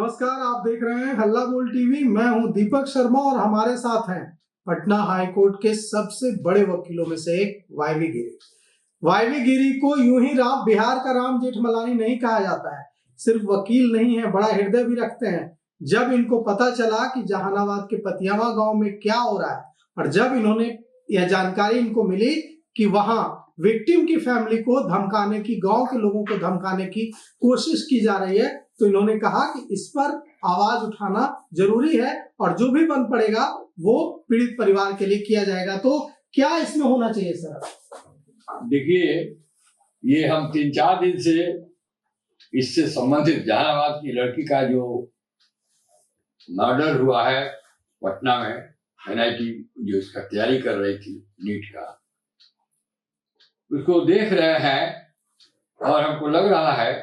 नमस्कार, आप देख रहे हैं हल्ला बोल टीवी। मैं हूं दीपक शर्मा और हमारे साथ हैं पटना हाई कोर्ट के सबसे बड़े वकीलों में से एक वाईवी गिरी। वाईवी गिरी को यूं ही बिहार का राम जेठमलानी नहीं कहा जाता है। सिर्फ वकील नहीं है, बड़ा हृदय भी रखते हैं। जब इनको पता चला कि जहानाबाद के पतियावा गांव में क्या हो रहा है और जब इन्होंने यह जानकारी इनको मिली कि वहां विक्टिम की फैमिली को धमकाने की, गांव के लोगों को धमकाने की कोशिश की जा रही है, तो इन्होंने कहा कि इस पर आवाज उठाना जरूरी है और जो भी बन पड़ेगा वो पीड़ित परिवार के लिए किया जाएगा। तो क्या इसमें होना चाहिए सर? देखिए, ये हम 3-4 दिन से इससे संबंधित जहानाबाद की लड़की का जो मर्डर हुआ है पटना में, NIT जो इसका तैयारी कर रही थी नीट का, उसको देख रहे हैं और हमको लग रहा है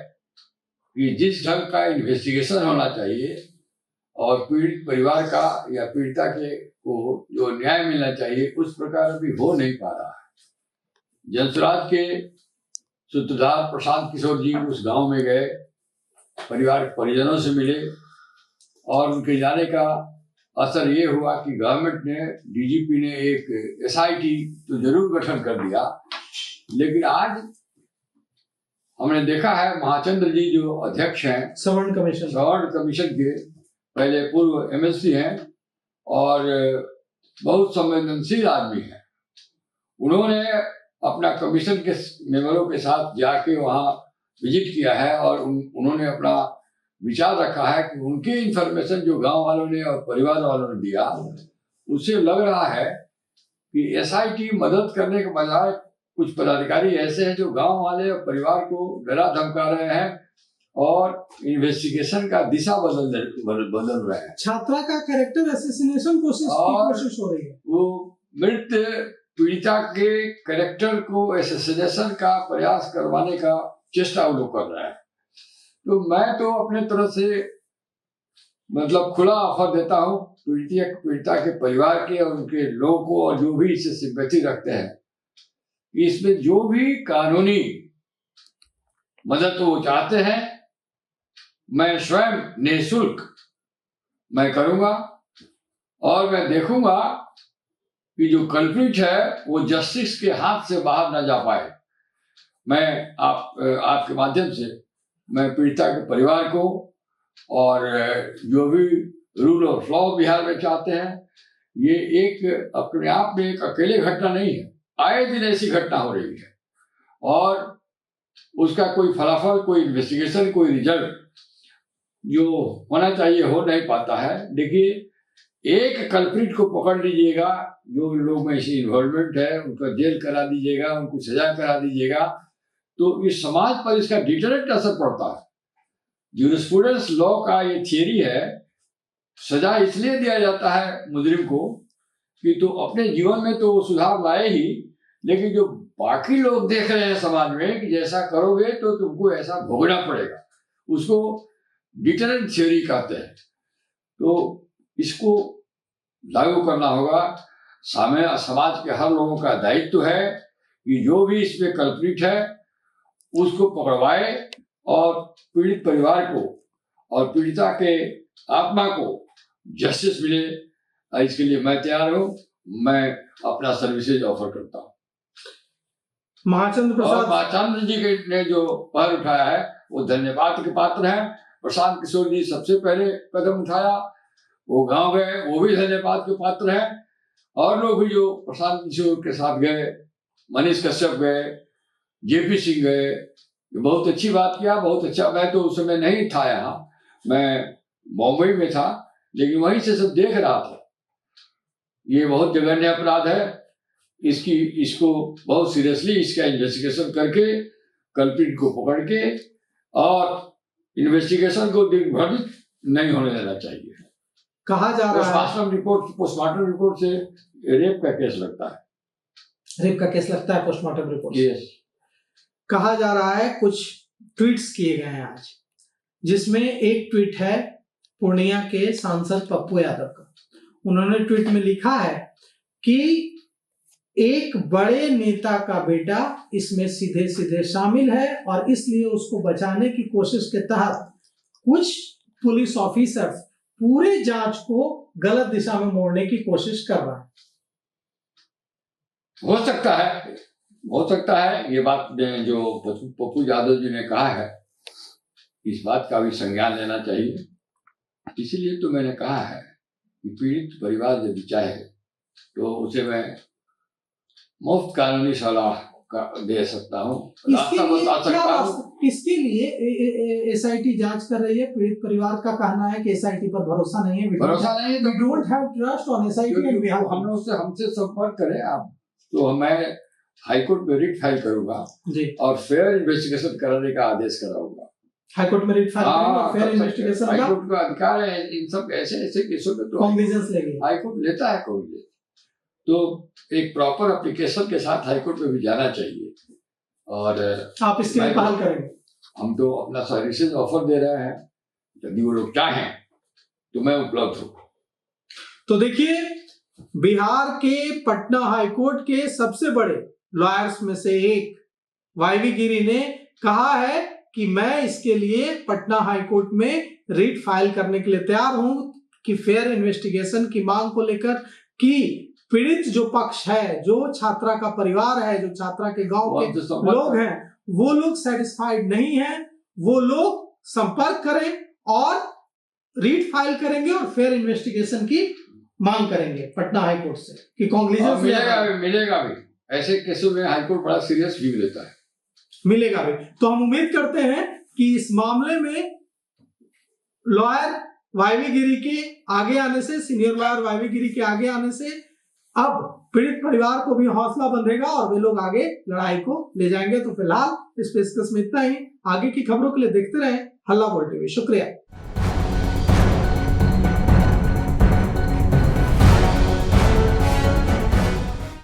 कि जिस ढंग का इन्वेस्टिगेशन होना चाहिए और पीड़ित परिवार का या पीड़िता के को जो न्याय मिलना चाहिए उस प्रकार अभी हो नहीं पा रहा है। जनसुराज के सूत्रधार प्रशांत किशोर जी उस गांव में गए, परिवार परिजनों से मिले और उनके जाने का असर ये हुआ कि गवर्नमेंट ने, DGP ने एक SIT तो जरूर गठन कर दिया, लेकिन आज हमने देखा है महाचंद्र जी जो अध्यक्ष हैं सवर्ण कमीशन के, पहले पूर्व MLC हैं और बहुत संवेदनशील आदमी हैं। उन्होंने अपना कमीशन के मेंबरों के साथ जाके वहाँ विजिट किया है और उन्होंने अपना विचार रखा है कि उनके इंफॉर्मेशन जो गांव वालों ने और परिवार वालों ने दिया, उससे लग रहा है कि SIT मदद करने के बजाय कुछ पदाधिकारी ऐसे हैं जो गांव वाले और परिवार को डरा धमका रहे हैं और इन्वेस्टिगेशन का दिशा बदल रहे हैं। छात्रा का कैरेक्टर असैसिनेशन कोशिश हो रही है। वो मृत पीड़िता के कैरेक्टर को असैसिनेशन का प्रयास करवाने का चेष्टा वो लोग कर रहे हैं। तो मैं तो अपने तरफ से मतलब खुला ऑफर देता हूँ पीड़िता के परिवार के और उनके लोगों को, और जो भी इससे सिंपैथी रखते हैं, इसमें जो भी कानूनी मदद वो चाहते हैं मैं स्वयं निःशुल्क मैं करूंगा और मैं देखूंगा कि जो कल्प्रिट है वो जस्टिस के हाथ से बाहर न जा पाए। मैं आपके माध्यम से मैं पीड़िता के परिवार को और जो भी रूल ऑफ लॉ बिहार में चाहते हैं, ये एक अपने आप में एक अकेले घटना नहीं है, आए दिन ऐसी घटना हो रही है और उसका कोई फलाफल, कोई इन्वेस्टिगेशन, कोई रिजल्ट जो होना चाहिए हो नहीं पाता है। देखिए, एक कल्प्रिट को पकड़ लीजिएगा, जो लोग में ऐसी इन्वॉल्वमेंट है उनका जेल करा दीजिएगा, उनको सजा करा दीजिएगा, तो इस समाज पर इसका डिटरेंट असर पड़ता है। ज्यूरिस्प्रूडेंस लॉ का ये थियरी है, सजा इसलिए दिया जाता है मुजरिम को कि तो अपने जीवन में तो सुधार लाए ही, लेकिन जो बाकी लोग देख रहे हैं समाज में कि जैसा करोगे तो तुमको ऐसा भोगना पड़ेगा, उसको डिटरेंट थ्योरी कहते हैं। तो इसको लागू करना होगा। समाज के हर लोगों का दायित्व है कि जो भी इसमें कल्प्रिट है उसको पकड़वाए और पीड़ित परिवार को और पीड़िता के आत्मा को जस्टिस मिले। इसके लिए मैं तैयार हूँ, मैं अपना सर्विसेज ऑफर करता हूँ। महाचंद्र जी ने जो पहल उठाया है वो धन्यवाद के पात्र हैं। प्रशांत किशोर जी सबसे पहले कदम उठाया, वो गांव गए, वो भी धन्यवाद के पात्र हैं। और लोग भी जो प्रशांत किशोर के साथ गए, मनीष कश्यप गए, JP सिंह गए, बहुत अच्छी बात किया, बहुत अच्छा। मैं तो उस समय नहीं था यहाँ, मैं बॉम्बे में था, लेकिन वहीं से सब देख रहा था। ये बहुत जघन्य अपराध है, इसको बहुत सीरियसली इसका इन्वेस्टिगेशन करके कल्प्रिट को पकड़ के और इन्वेस्टिगेशन को दिग्भ्रमित नहीं होने देना चाहिए। कहा जा रहा है पोस्टमार्टम रिपोर्ट से रेप का केस लगता है, पोस्टमार्टम रिपोर्ट। यस। कहा जा रहा है, कुछ ट्वीट्स किए गए हैं आज, जिसमें एक ट्वीट है पूर्णिया के सांसद पप्पू यादव का। उन्होंने ट्वीट में लिखा है कि एक बड़े नेता का बेटा इसमें सीधे सीधे शामिल है और इसलिए उसको बचाने की कोशिश के तहत कुछ पुलिस ऑफिसर्स पूरे जांच को गलत दिशा में मोड़ने की कोशिश कर रहा है। हो सकता है ये बात जो पप्पू यादव जी ने कहा है, इस बात का भी संज्ञान लेना चाहिए। इसीलिए तो मैंने कहा है कि पीड़ित परिवार यदि चाहे तो उसे मैं मुफ्त कानूनी सलाह दे सकता हूँ, रास्ता बता सकता हूँ। इसके लिए एसआईटी जांच कर रही है। पीड़ित परिवार का कहना है कि एसआईटी पर भरोसा नहीं है। We don't have trust on SIT and we have हमसे संपर्क करें आप, तो मैं हाईकोर्ट में रिट फाइल करूंगा जी और फेयर इन्वेस्टिगेशन कराने का आदेश कराऊंगा। हाईकोर्ट में रिट फाइल करेंगे, फेयर इन्वेस्टिगेशन का हाईकोर्ट का अधिकार है इन सब ऐसे केसों में, तो कॉग्निजेंस लेगी हाईकोर्ट लेता है कॉग्निजेंस। तो एक प्रॉपर एप्लीकेशन के साथ हाईकोर्ट में भी जाना चाहिए। और आप इसके लिए पहल करेंगे? हम तो अपना सर्विसेज ऑफर दे रहे हैं, यदि वो लोग चाहें तो मैं उपलब्ध हूँ। तो देखिए, बिहार के पटना हाईकोर्ट के सबसे बड़े लॉयर्स में से एक वाईवी गिरी ने कहा है कि मैं इसके लिए पटना हाईकोर्ट में रिट फाइल करने के लिए तैयार हूं कि फेयर इन्वेस्टिगेशन की मांग को लेकर कि पीड़ित जो पक्ष है, जो छात्रा का परिवार है, जो छात्रा के गांव के लोग हैं, वो लोग सेटिस्फाइड नहीं है, वो लोग संपर्क करें और रिट फाइल करेंगे और फेयर इन्वेस्टिगेशन की मांग करेंगे पटना हाईकोर्ट से कि कॉन्क्लूजन मिलेगा भी। ऐसे केसों में हाईकोर्ट बड़ा सीरियस व्यू लेता है, मिलेगा भी। तो हम उम्मीद करते हैं कि इस मामले में लॉयर वाईवी गिरी के आगे आने से, सीनियर लॉयर वाईवी गिरी के आगे आने से अब पीड़ित परिवार को भी हौसला बंधेगा और वे लोग आगे लड़ाई को ले जाएंगे। तो फिलहाल इस पेशकश में इतना ही। आगे की खबरों के लिए देखते रहें हल्ला बोल टीवी। शुक्रिया।